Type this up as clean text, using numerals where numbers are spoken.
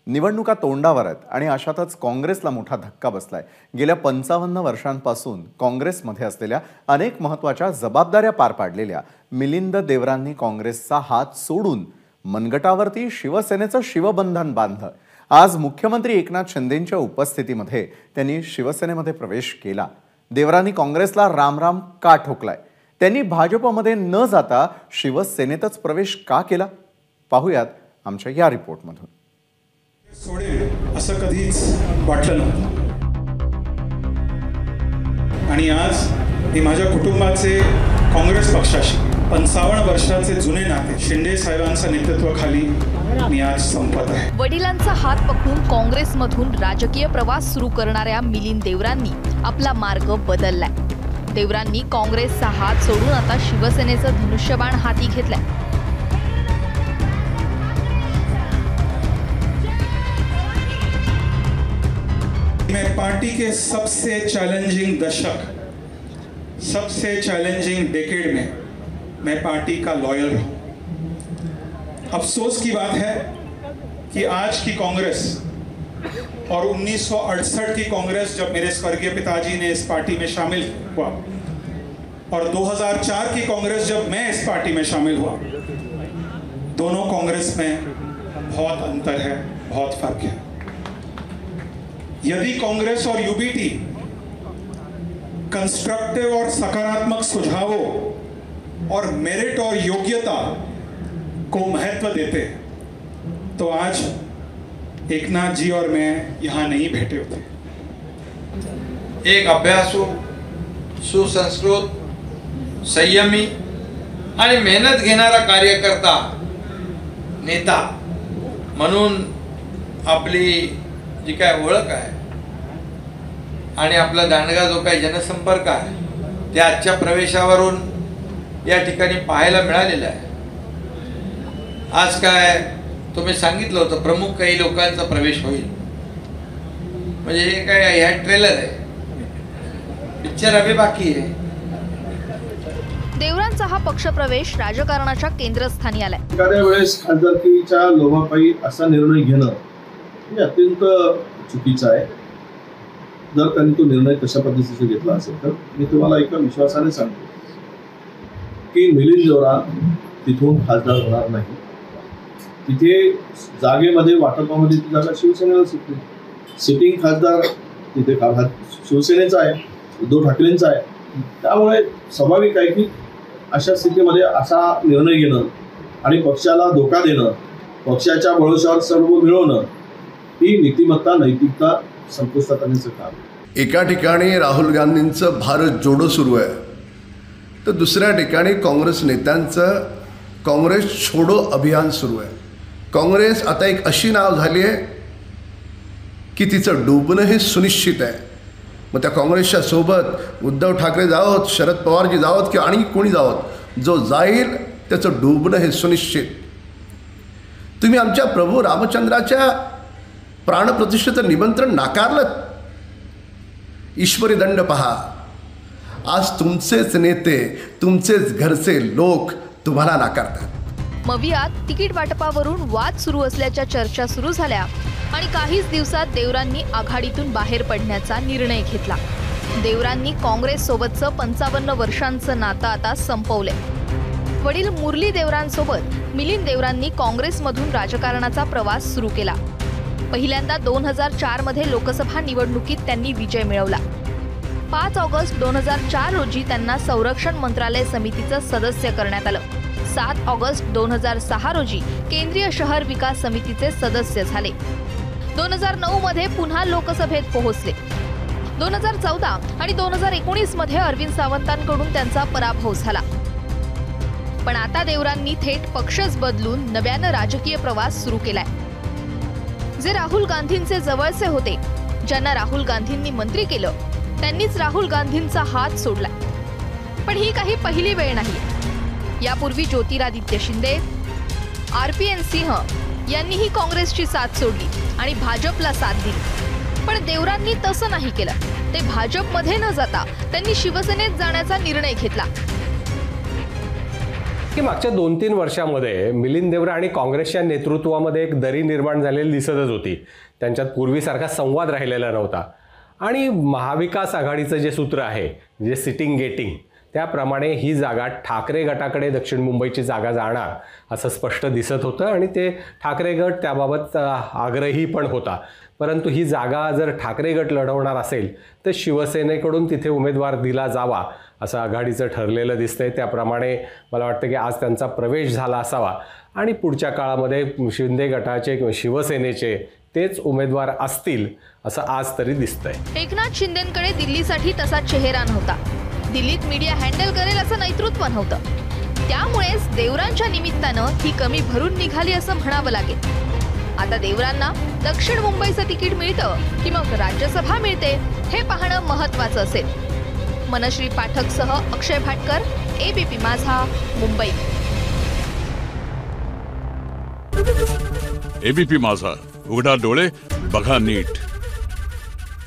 निवडणुका तोंडावर आहेत आणि अशातच काँग्रेसला मोठा धक्का बसलाय। गेल्या 55 वर्षांपासून काँग्रेसमध्ये असलेल्या अनेक महत्त्वाच्या जबाबदाऱ्या पार पाडलेल्या मिलिंद देवरांनी काँग्रेसचा हात सोडून मनगटावरती शिवसेनेचं शिवबंधन बांधलं। आज मुख्यमंत्री एकनाथ शिंदेंच्या उपस्थितीमध्ये त्यांनी शिवसेनेमध्ये प्रवेश केला। देवरांनी काँग्रेसला रामराम का ठोकलाय? त्यांनी भाजपमध्ये न जाता शिवसेनेतच प्रवेश का केला? पाहूयात आमच्या या रिपोर्टमधून। सोडेल असं कधीच वाटलं नव्हतं आणि आज मी माझ्या कुटुंबाचे काँग्रेस पक्षाशी 55 वर्षाचे जुने नाते शिंदे साहेबांच्या नेतृत्वाखाली मी आज संपत आहे। वडिलांचा हात पकडून काँग्रेसमधून राजकीय प्रवास सुरू करणाऱ्या मिलिंद देवरांनी आपला मार्ग बदललाय। देवरांनी काँग्रेसचा हात सोडून आता शिवसेनेचं धनुष्यबाण हाती घेतलंय। मैं पार्टी के सबसे चैलेंजिंग दशक, सबसे चैलेंजिंग डेकेड में मैं पार्टी का लॉयल रहा। अफसोस की बात है कि आज की कांग्रेस और 1968 की कांग्रेस जब मेरे स्वर्गीय पिताजी ने इस पार्टी में शामिल हुआ और 2004 की कांग्रेस जब मैं इस पार्टी में शामिल हुआ, दोनों कांग्रेस में बहुत अंतर है, बहुत फर्क है। यदि कांग्रेस और यूबीटी कंस्ट्रक्टिव और सकारात्मक सुझावों और मेरिट और योग्यता को महत्व देते तो आज एकनाथ जी और मैं यहाँ नहीं बैठे होते। एक अभ्यासू, सुसंस्कृत, संयमी आणि मेहनत घेणारा कार्यकर्ता नेता म्हणून आपली जी काय ओळख आहे आणि आपला दांडगा जो काही जनसंपर्क आहे ते आजच्या प्रवेशावरून या ठिकाणी पाहायला मिळालेला आहे। आज काय तुम्ही सांगितलं होतं प्रमुख काही लोकांचा प्रवेश होईल, म्हणजे हे काय ह्या ट्रेलर आहे, पिक्चर अभी बाकी आहे। देवरांचा हा पक्षप्रवेश राजकारणाच्या केंद्रस्थानी आलाय। एखाद्या वेळेस खासदारकीच्या लोभापायी असा निर्णय घेणं हे अत्यंत चुकीचं आहे। जर त्यांनी तो निर्णय तशा पद्धतीने घेतला असेल तर मी तुम्हाला एका विश्वासाने सांगतो की मिलिंद देवरान तिथून खासदार होणार नाही। तिथे जागेमध्ये वाटपामध्ये ती जागा शिवसेनेला सुटली, सिटिंग खासदार तिथे शिवसेनेचा आहे, उद्धव ठाकरेंचा आहे। त्यामुळे स्वाभाविक आहे की अशा स्थितीमध्ये असा निर्णय घेणं आणि पक्षाला धोका देणं, पक्षाच्या भरोश्यावर सर्व मिळवणं ही नीतिमत्ता, नैतिकता संपुष्टात आणण्याचं काम। एका ठिकाणी राहुल गांधींचं भारत जोडो सुरू आहे तर दुसऱ्या ठिकाणी काँग्रेस नेत्यांचं काँग्रेस छोडो अभियान सुरू आहे। काँग्रेस आता एक अशी नाव झाली आहे की तिचं डुबणं हे सुनिश्चित आहे। मग त्या काँग्रेसच्या सोबत उद्धव ठाकरे जावोत, शरद पवारजी जावोत किंवा आणि कोणी जावोत, जो जाईल त्याचं डुबणं हे सुनिश्चित। तुम्ही आमच्या प्रभू रामचंद्राच्या प्राणप्रतिष्ठेचं निमंत्रण नाकारलं। ईश्वरी दंड पहा, आज तुमचेच नेते, तुमचेच घरचे लोक तुम्हाला नाकारतात। मवियात तिकीट वाटपावरून वाद सुरू असल्याच्या चर्चा सुरू झाल्या आणि काहीच दिवसात देवरांनी आघाडीतून बाहेर पडण्याचा निर्णय घेतला। देवरांनी काँग्रेस सोबतचं 55 वर्षांचं नातं आता संपवलंय। वडील मुरली देवरांसोबत मिलिंद देवरांनी काँग्रेसमधून राजकारणाचा प्रवास सुरू केला। पहिल्यांदा 2004 मध्ये लोकसभा निवडणुकीत त्यांनी विजय मिळवला। 5 ऑगस्ट 2004 रोजी त्यांना संरक्षण मंत्रालय समितीचं सदस्य करण्यात आलं। 7 ऑगस्ट 2006 रोजी केंद्रीय शहर विकास समितीचे सदस्य झाले। 2009 मध्ये पुन्हा लोकसभेत पोहोचले। 2014 आणि 2019 मध्ये अरविंद सावंतांकडून त्यांचा पराभव झाला। पण आता देवरांनी थेट पक्षच बदलून नव्यानं राजकीय प्रवास सुरू केलाय। जे राहुल गांधींचे जवळचे होते, ज्यांना राहुल गांधींनी मंत्री केलं, त्यांनीच राहुल गांधींचा हात सोडलाय। पण ही काही पहिली वेळ नाही। यापूर्वी ज्योतिरादित्य शिंदे, RPN सिंह यांनीही काँग्रेसची साथ सोडली आणि भाजपला साथ दिली। पण देवरांनी तसं नाही केलं। ते भाजपमध्ये न जाता त्यांनी शिवसेनेत जाण्याचा निर्णय घेतला। की मागच्या 2-3 वर्षामध्ये मिलिंद देवरा आणि काँग्रेसच्या नेतृत्वामध्ये एक दरी निर्माण झालेली दिसतच होती. त्यांच्यात पूर्वीसारखा संवाद राहिलेला नव्हता आणि महाविकास आघाडीचं जे सूत्र आहे, जे सिटिंग गेटिंग, त्याप्रमाणे ही जागा ठाकरे गटाकडे दक्षिण मुंबईची जागा जाणार असं स्पष्ट दिसत होतं आणि ते ठाकरे गट त्याबाबत आग्रही पण होता. परंतु ही जागा जर ठाकरे गट लढवणार असेल तर शिवसेनेकडून तिथे उमेदवार दिला जावा असं आघाडीचं ठरलेलं दिसतंय. त्याप्रमाणे मला वाटतं की आज त्यांचा प्रवेश झाला असावा आणि पुढच्या काळामध्ये शिंदे गटाचे किंवा शिवसेनेचे तेच उमेदवार असतील असं आज तरी दिसतंय. एकनाथ शिंदेंकडे दिल्लीसाठी तसा चेहरा नव्हता. दिल्लीत मीडिया हँडल करेल असं नेतृत्व नव्हतं. त्यामुळेच देवरांच्या निमित्तानं ही कमी भरून निघाली असं म्हणावं लागेल. आता देवरांना दक्षिण मुंबईचं तिकीट मिळतं की मग राज्यसभा मिळते हे पाहणं महत्त्वाचं असेल. मनश्री पाठकसह अक्षय भाटकर, ABP माझा, मुंबई. ABP माझा, उघडा डोळे बघा नीट.